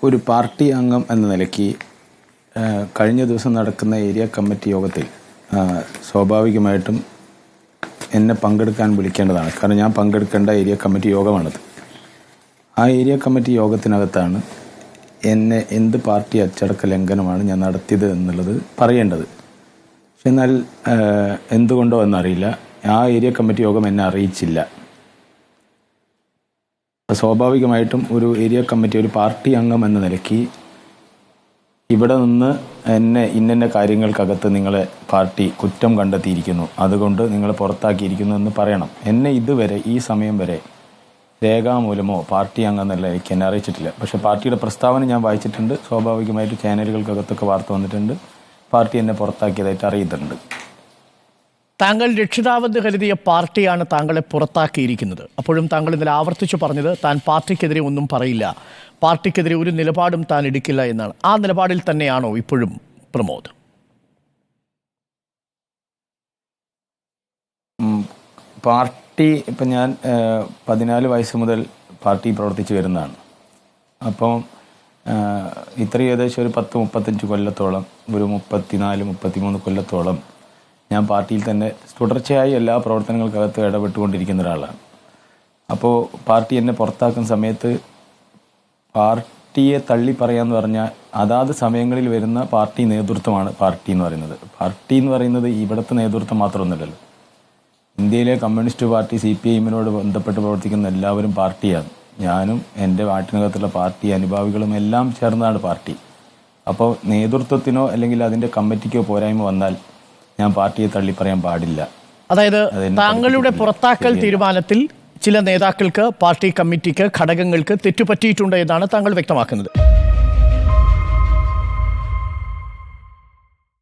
ഒരു പാർട്ടി അംഗം എന്ന നിലയ്ക്ക് കഴിഞ്ഞ ദിവസം നടക്കുന്ന ഏരിയ കമ്മിറ്റി യോഗത്തിൽ സ്വാഭാവികമായിട്ടും എന്നെ പങ്കെടുക്കാൻ വിളിക്കേണ്ടതാണ്. കാരണം ഞാൻ പങ്കെടുക്കേണ്ട ഏരിയ കമ്മിറ്റി യോഗമാണത്. ആ ഏരിയ കമ്മിറ്റി യോഗത്തിനകത്താണ് എന്നെ എന്ത് പാർട്ടി അച്ചടക്ക ലംഘനമാണ് ഞാൻ നടത്തിയത് എന്നുള്ളത് പറയേണ്ടത്. പക്ഷെ എന്നാൽ എന്തുകൊണ്ടോ എന്നറിയില്ല, ആ ഏരിയ കമ്മിറ്റി യോഗം എന്നെ അറിയിച്ചില്ല. സ്വാഭാവികമായിട്ടും ഒരു ഏരിയ കമ്മിറ്റി, ഒരു പാർട്ടി അംഗം എന്ന നിലയ്ക്ക് ഇവിടെ നിന്ന് എന്നെ ഇന്ന കാര്യങ്ങൾക്കകത്ത് നിങ്ങളെ പാർട്ടി കുറ്റം കണ്ടെത്തിയിരിക്കുന്നു, അതുകൊണ്ട് നിങ്ങളെ പുറത്താക്കിയിരിക്കുന്നു എന്ന് പറയണം. എന്നെ ഇതുവരെ ഈ സമയം വരെ രേഖാമൂലമോ പാർട്ടി അംഗം എന്നുള്ള നിലയ്ക്ക് എന്നെ അറിയിച്ചിട്ടില്ല. പക്ഷേ പാർട്ടിയുടെ പ്രസ്താവന ഞാൻ വായിച്ചിട്ടുണ്ട്. സ്വാഭാവികമായിട്ട് ചാനലുകൾക്കകത്തൊക്കെ വാർത്ത വന്നിട്ടുണ്ട്. പാർട്ടി എന്നെ പുറത്താക്കിയതായിട്ട് അറിയിച്ചിട്ടുണ്ട്. താങ്കൾ രക്ഷിതാവെന്ന് കരുതിയ പാർട്ടിയാണ് താങ്കളെ പുറത്താക്കിയിരിക്കുന്നത്. അപ്പോഴും താങ്കൾ ഇന്നലെ ആവർത്തിച്ചു പറഞ്ഞത് താൻ പാർട്ടിക്കെതിരെ ഒന്നും പറയില്ല, പാർട്ടിക്കെതിരെ ഒരു നിലപാടും താൻ എടുക്കില്ല എന്നാണ്. ആ നിലപാടിൽ തന്നെയാണോ ഇപ്പോഴും പ്രമോദ്? പാർട്ടി ഇപ്പം ഞാൻ 14 വയസ്സ് മുതൽ പാർട്ടി പ്രവർത്തിച്ചു വരുന്നതാണ്. അപ്പം ഇത്രയും ഏകദേശം ഒരു 10-35 കൊല്ലത്തോളം, ഒരു 34-33 കൊല്ലത്തോളം ഞാൻ പാർട്ടിയിൽ തന്നെ തുടർച്ചയായി എല്ലാ പ്രവർത്തനങ്ങൾക്കകത്ത് ഇടപെട്ടുകൊണ്ടിരിക്കുന്ന ഒരാളാണ്. അപ്പോൾ പാർട്ടി എന്നെ പുറത്താക്കുന്ന സമയത്ത് പാർട്ടിയെ തള്ളി പറയാമെന്ന് പറഞ്ഞാൽ അതാത് സമയങ്ങളിൽ വരുന്ന പാർട്ടി നേതൃത്വമാണ് പാർട്ടി എന്ന് പറയുന്നത്. പാർട്ടി എന്ന് പറയുന്നത് ഇവിടുത്തെ നേതൃത്വം മാത്രമൊന്നുമല്ലല്ലോ. ഇന്ത്യയിലെ കമ്മ്യൂണിസ്റ്റ് പാർട്ടി CPIM-നോട് ബന്ധപ്പെട്ട് പ്രവർത്തിക്കുന്ന എല്ലാവരും പാർട്ടിയാണ്. ഞാനും എൻ്റെ നാട്ടിനകത്തുള്ള പാർട്ടി അനുഭാവികളും എല്ലാം ചേർന്നതാണ് പാർട്ടി. അപ്പോൾ നേതൃത്വത്തിനോ അല്ലെങ്കിൽ അതിൻ്റെ കമ്മിറ്റിക്കോ പോരായ്മ വന്നാൽ ഞാൻ പാർട്ടിയെ തള്ളി പറയാൻ പാടില്ല. അതായത് താങ്കളുടെ പുറത്താക്കൽ തീരുമാനത്തിൽ ചില നേതാക്കൾക്ക്, പാർട്ടി കമ്മിറ്റിക്ക്, ഘടകങ്ങൾക്ക് തെറ്റുപറ്റിയിട്ടുണ്ട് എന്നാണ് താങ്കൾ വ്യക്തമാക്കുന്നത്.